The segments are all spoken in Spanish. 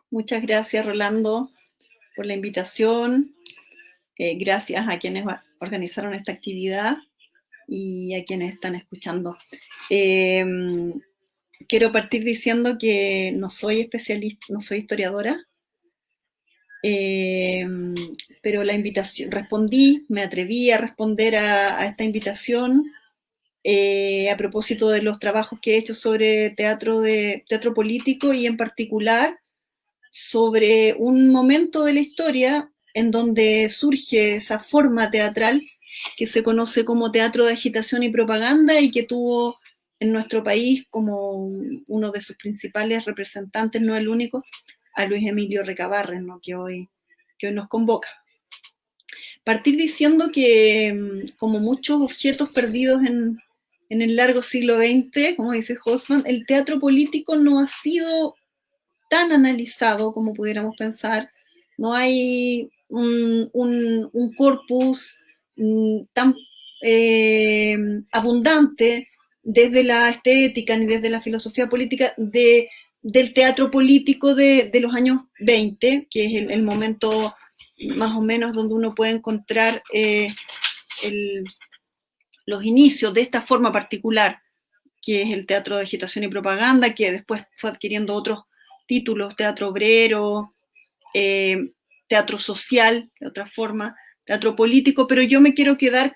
Muchas gracias, Rolando, por la invitación. Gracias a quienes organizaron esta actividad y a quienes están escuchando. Eh, Quiero partir diciendo que no soy especialista, no soy historiadora, eh, pero la invitación, me atreví a responder a esta invitación a propósito de los trabajos que he hecho sobre teatro político y en particular sobre un momento de la historia en donde surge esa forma teatral que se conoce como teatro de agitación y propaganda y que tuvo en nuestro país como uno de sus principales representantes, no el único, a Luis Emilio Recabarren, ¿no? Que hoy nos convoca. Partir diciendo que, como muchos objetos perdidos en el largo siglo XX, como dice Hobsbawm, el teatro político no ha sido tan analizado como pudiéramos pensar. No hay un corpus tan abundante desde la estética ni desde la filosofía política del teatro político de los años 20, que es el momento más o menos donde uno puede encontrar el, los inicios de esta forma particular, que es el teatro de agitación y propaganda, que después fue adquiriendo otros títulos, teatro obrero, eh, teatro social, de otra forma, teatro político, pero yo me quiero quedar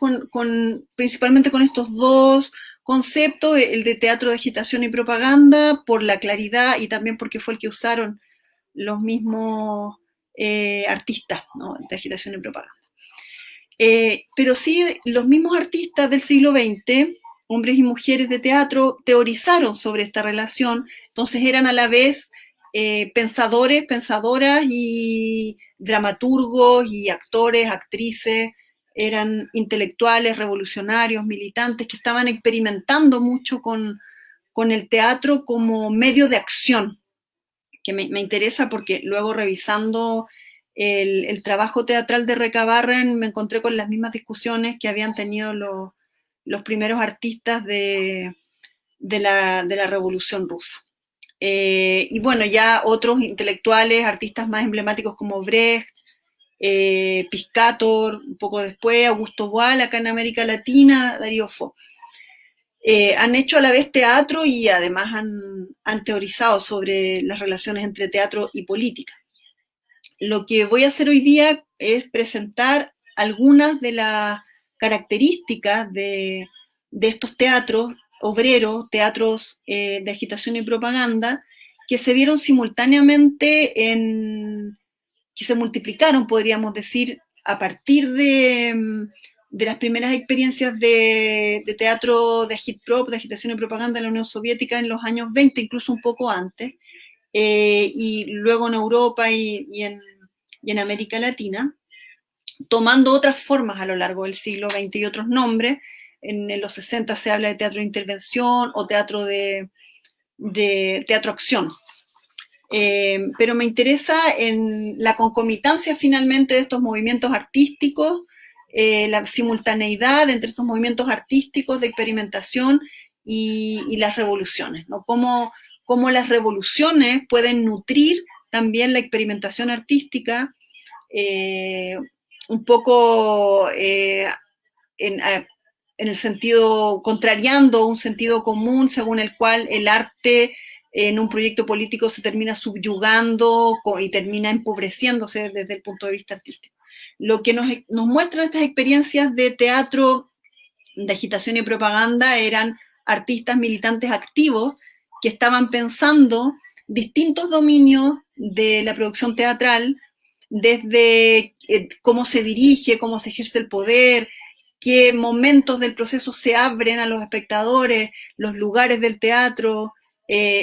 principalmente con estos dos conceptos, el de teatro de agitación y propaganda, por la claridad y también porque fue el que usaron los mismos artistas, ¿no?, de agitación y propaganda. Pero sí, los mismos artistas del siglo XX, hombres y mujeres de teatro, teorizaron sobre esta relación, entonces eran a la vez pensadores, pensadoras y dramaturgos y actores, actrices, eran intelectuales, revolucionarios, militantes que estaban experimentando mucho con el teatro como medio de acción, que me interesa porque luego revisando el trabajo teatral de Recabarren me encontré con las mismas discusiones que habían tenido los primeros artistas de la Revolución Rusa. Y bueno, ya otros intelectuales, artistas más emblemáticos como Brecht, Piscator, un poco después, Augusto Boal, acá en América Latina, Darío Fo. Han hecho a la vez teatro y además han teorizado sobre las relaciones entre teatro y política. Lo que voy a hacer hoy día es presentar algunas de las características de estos teatros obreros, teatros de agitación y propaganda, que se dieron simultáneamente que se multiplicaron, podríamos decir, a partir de las primeras experiencias de teatro de agitprop, de agitación y propaganda en la Unión Soviética en los años 20, incluso un poco antes, y luego en Europa y en América Latina, tomando otras formas a lo largo del siglo XX y otros nombres. En los 60 se habla de teatro de intervención o teatro de teatro-acción. Pero me interesa en la concomitancia finalmente de estos movimientos artísticos, la simultaneidad entre estos movimientos artísticos de experimentación y las revoluciones, ¿no? Cómo las revoluciones pueden nutrir también la experimentación artística, un poco en el sentido, contrariando un sentido común según el cual el arte en un proyecto político se termina subyugando y termina empobreciéndose desde el punto de vista artístico. Lo que nos muestran estas experiencias de teatro, de agitación y propaganda, eran artistas militantes activos que estaban pensando distintos dominios de la producción teatral, desde cómo se dirige, cómo se ejerce el poder, qué momentos del proceso se abren a los espectadores, los lugares del teatro,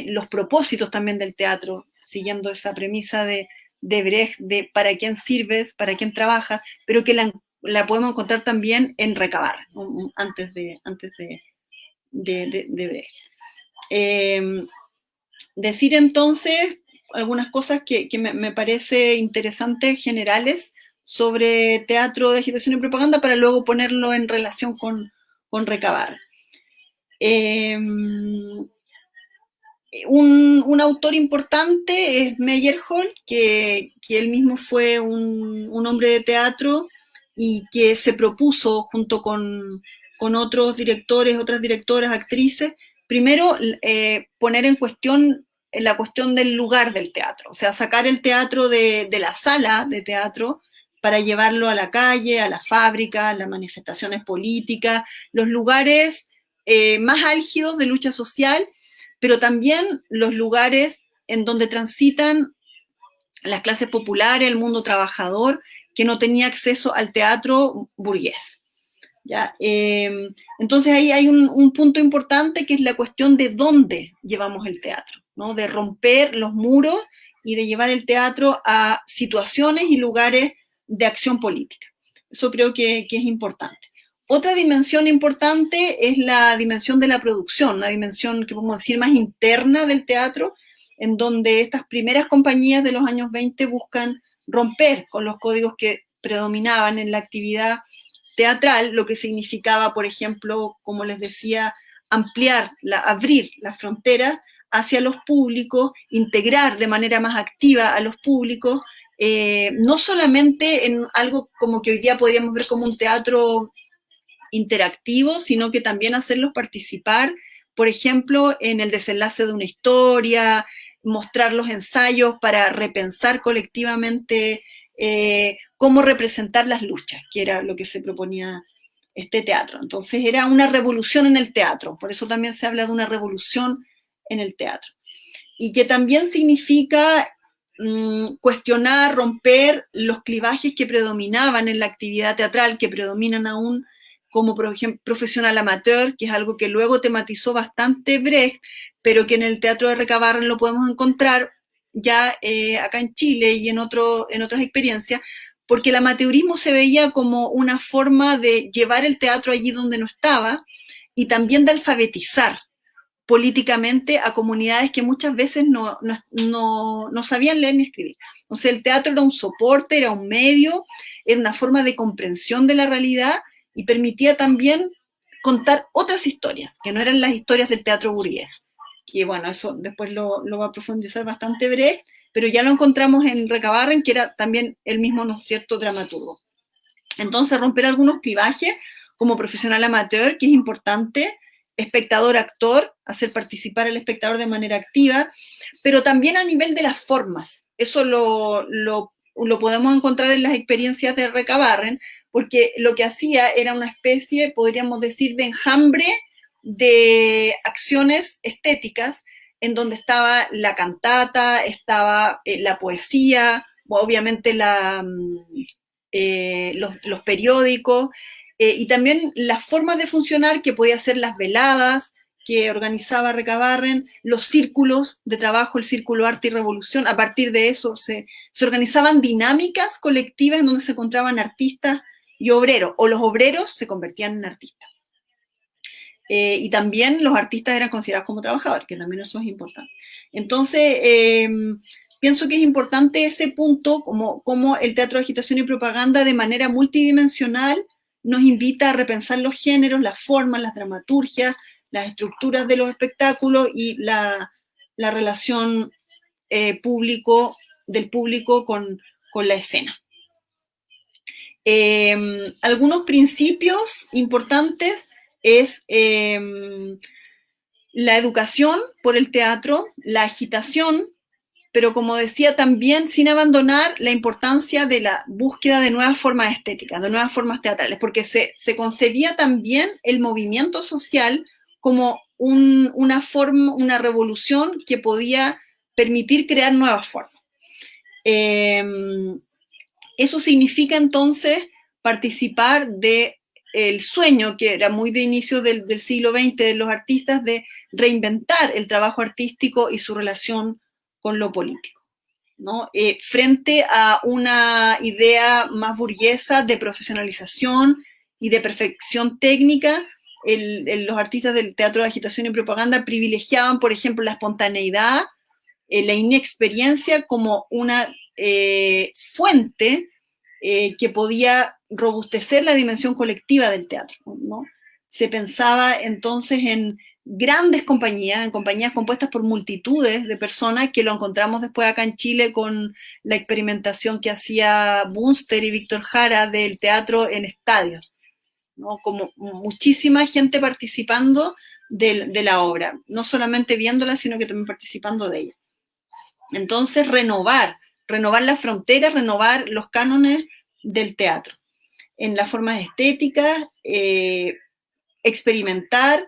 los propósitos también del teatro, siguiendo esa premisa de Brecht, de para quién sirves, para quién trabajas, pero que la podemos encontrar también en Recabarren, ¿no?, antes de Brecht. Decir entonces algunas cosas que me parece interesantes, generales, sobre teatro de agitación y propaganda, para luego ponerlo en relación con Recabarren. Un autor importante es Meyerhold, que él mismo fue un hombre de teatro y que se propuso junto con otros directores, otras directoras, actrices, primero poner en cuestión la cuestión del lugar del teatro, o sea, sacar el teatro de la sala de teatro para llevarlo a la calle, a la fábrica, a las manifestaciones políticas, los lugares más álgidos de lucha social, pero también los lugares en donde transitan las clases populares, el mundo trabajador, que no tenía acceso al teatro burgués. ¿Ya? Entonces ahí hay un punto importante que es la cuestión de dónde llevamos el teatro, ¿no? De romper los muros y de llevar el teatro a situaciones y lugares de acción política. Eso creo que es importante. Otra dimensión importante es la dimensión de la producción, una dimensión que podemos decir más interna del teatro, en donde estas primeras compañías de los años 20 buscan romper con los códigos que predominaban en la actividad teatral, lo que significaba, por ejemplo, como les decía, abrir las fronteras hacia los públicos, integrar de manera más activa a los públicos, no solamente en algo como que hoy día podríamos ver como un teatro interactivo, sino que también hacerlos participar, por ejemplo, en el desenlace de una historia, mostrar los ensayos para repensar colectivamente cómo representar las luchas, que era lo que se proponía este teatro. Entonces era una revolución en el teatro, por eso también se habla de una revolución en el teatro. Y que también significa cuestionar, romper los clivajes que predominaban en la actividad teatral, que predominan aún como por ejemplo profesional amateur, que es algo que luego tematizó bastante Brecht, pero que en el Teatro de Recabarren lo podemos encontrar ya acá en Chile y en otras experiencias, porque el amateurismo se veía como una forma de llevar el teatro allí donde no estaba y también de alfabetizar políticamente a comunidades que muchas veces no sabían leer ni escribir. Entonces el teatro era un soporte, era un medio, era una forma de comprensión de la realidad y permitía también contar otras historias, que no eran las historias del teatro burgués. Y bueno, eso después lo va a profundizar bastante Brecht, pero ya lo encontramos en Recabarren, que era también el mismo, ¿no es cierto?, dramaturgo. Entonces romper algunos clivajes como profesional amateur, que es importante, espectador-actor, hacer participar al espectador de manera activa, pero también a nivel de las formas. Eso lo podemos encontrar en las experiencias de Recabarren, porque lo que hacía era una especie, podríamos decir, de enjambre de acciones estéticas, en donde estaba la cantata, estaba la poesía, obviamente los periódicos, y también las formas de funcionar que podía ser las veladas que organizaba Recabarren, los círculos de trabajo, el círculo arte y revolución. A partir de eso se organizaban dinámicas colectivas en donde se encontraban artistas y obreros, o los obreros se convertían en artistas. Y también los artistas eran considerados como trabajadores, que también eso es importante. Entonces, pienso que es importante ese punto, como el teatro de agitación y propaganda de manera multidimensional nos invita a repensar los géneros, las formas, las dramaturgias, las estructuras de los espectáculos y la relación del público con la escena. Algunos principios importantes es la educación por el teatro, la agitación, pero como decía también sin abandonar la importancia de la búsqueda de nuevas formas estéticas, de nuevas formas teatrales, porque se concebía también el movimiento social como una forma, una revolución que podía permitir crear nuevas formas. Eso significa entonces participar del sueño, que era muy de inicio del siglo XX de los artistas, de reinventar el trabajo artístico y su relación con lo político, ¿no? Frente a una idea más burguesa de profesionalización y de perfección técnica, los artistas del teatro de agitación y propaganda privilegiaban, por ejemplo, la espontaneidad, la inexperiencia como una fuente que podía robustecer la dimensión colectiva del teatro, ¿no? se pensaba entonces en grandes compañías, en compañías compuestas por multitudes de personas, que lo encontramos después acá en Chile con la experimentación que hacía Bunster y Víctor Jara del teatro en estadios, ¿no? Como muchísima gente participando de la obra, no solamente viéndola, sino que también participando de ella. Entonces, renovar las fronteras, renovar los cánones del teatro en las formas estéticas, experimentar,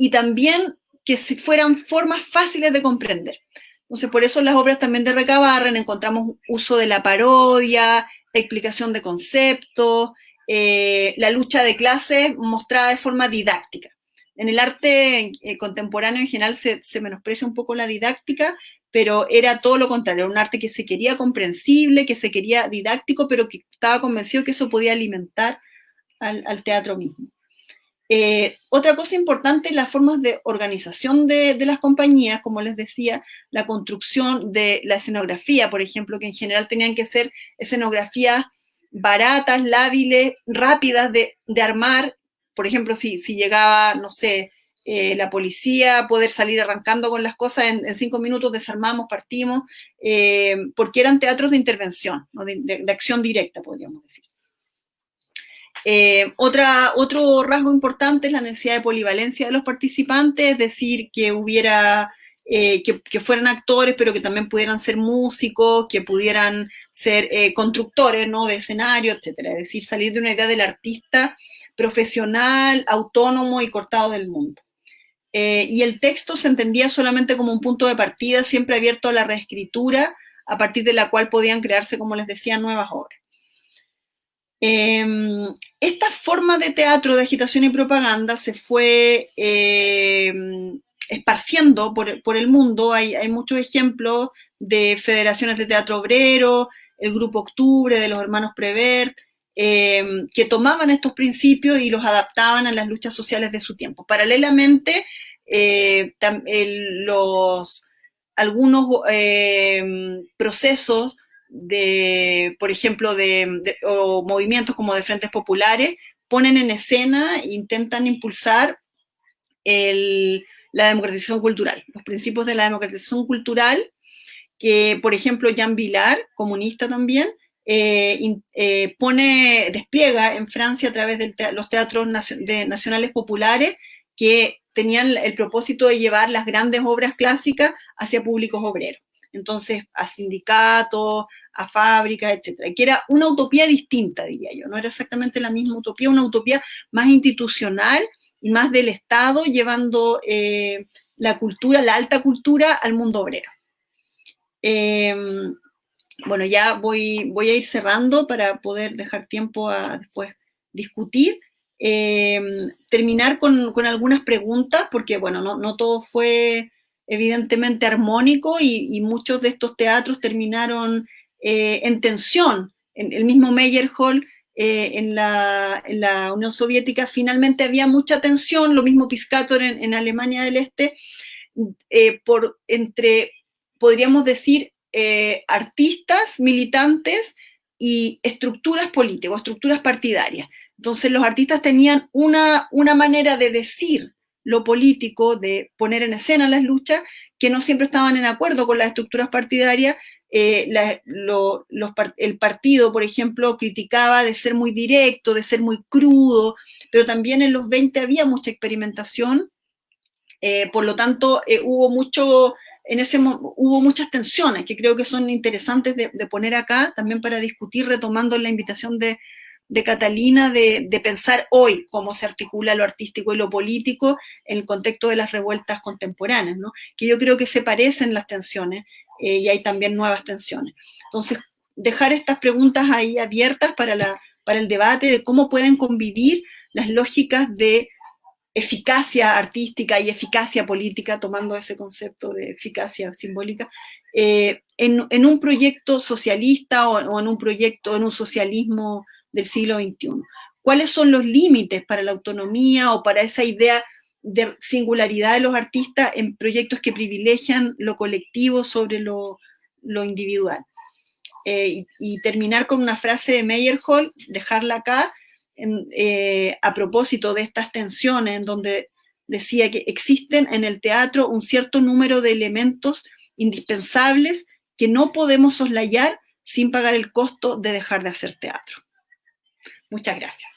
y también que fueran formas fáciles de comprender. Entonces, por eso en las obras también de Recabarren encontramos uso de la parodia, explicación de conceptos, la lucha de clases mostrada de forma didáctica. En el arte contemporáneo en general se menosprecia un poco la didáctica, pero era todo lo contrario, era un arte que se quería comprensible, que se quería didáctico, pero que estaba convencido que eso podía alimentar al teatro mismo. Otra cosa importante, las formas de organización de las compañías, como les decía, la construcción de la escenografía, por ejemplo, que en general tenían que ser escenografías baratas, lábiles, rápidas de armar. Por ejemplo, si llegaba, no sé, la policía, poder salir arrancando con las cosas en 5 minutos, desarmamos, partimos, porque eran teatros de intervención, ¿no? de acción directa, podríamos decir. Otro rasgo importante es la necesidad de polivalencia de los participantes, es decir, que hubiera, que fueran actores, pero que también pudieran ser músicos, que pudieran ser constructores, ¿no? de escenario, etcétera. Es decir, salir de una idea del artista profesional, autónomo y cortado del mundo. Y el texto se entendía solamente como un punto de partida, siempre abierto a la reescritura, a partir de la cual podían crearse, como les decía, nuevas obras. Esta forma de teatro de agitación y propaganda se fue esparciendo por el mundo. Hay muchos ejemplos de federaciones de teatro obrero, el Grupo Octubre de los hermanos Prevert, que tomaban estos principios y los adaptaban a las luchas sociales de su tiempo. Paralelamente, algunos procesos por ejemplo, o movimientos como de frentes populares, ponen en escena e intentan impulsar la democratización cultural, los principios de la democratización cultural, que, por ejemplo, Jean Vilar, comunista también, despliega en Francia a través de los teatros nacionales populares, que tenían el propósito de llevar las grandes obras clásicas hacia públicos obreros. Entonces, a sindicatos, a fábricas, etcétera, que era una utopía distinta, diría yo, no era exactamente la misma utopía, una utopía más institucional y más del Estado, llevando la cultura, la alta cultura, al mundo obrero. Bueno, ya voy a ir cerrando para poder dejar tiempo a después discutir. Terminar con algunas preguntas, porque bueno, no todo fue evidentemente armónico, y muchos de estos teatros terminaron en tensión. El mismo Meyerhold, en la Unión Soviética, finalmente había mucha tensión, lo mismo Piscator en Alemania del Este, entre, podríamos decir, artistas, militantes y estructuras políticas, estructuras partidarias. Entonces los artistas tenían una manera de decir lo político, de poner en escena las luchas, que no siempre estaban en acuerdo con las estructuras partidarias. El partido, por ejemplo, criticaba de ser muy directo, de ser muy crudo, pero también en los 20 había mucha experimentación, por lo tanto hubo muchas tensiones que creo que son interesantes de poner acá, también para discutir, retomando la invitación de Catalina, de pensar hoy cómo se articula lo artístico y lo político en el contexto de las revueltas contemporáneas, ¿no? Que yo creo que se parecen las tensiones, y hay también nuevas tensiones. Entonces, dejar estas preguntas ahí abiertas para el debate de cómo pueden convivir las lógicas de eficacia artística y eficacia política, tomando ese concepto de eficacia simbólica, en un proyecto socialista o en un socialismo del siglo XXI. ¿Cuáles son los límites para la autonomía o para esa idea de singularidad de los artistas en proyectos que privilegian lo colectivo sobre lo individual? Y terminar con una frase de Meyerhold, dejarla acá, a propósito de estas tensiones, en donde decía que existen en el teatro un cierto número de elementos indispensables que no podemos soslayar sin pagar el costo de dejar de hacer teatro. Muchas gracias.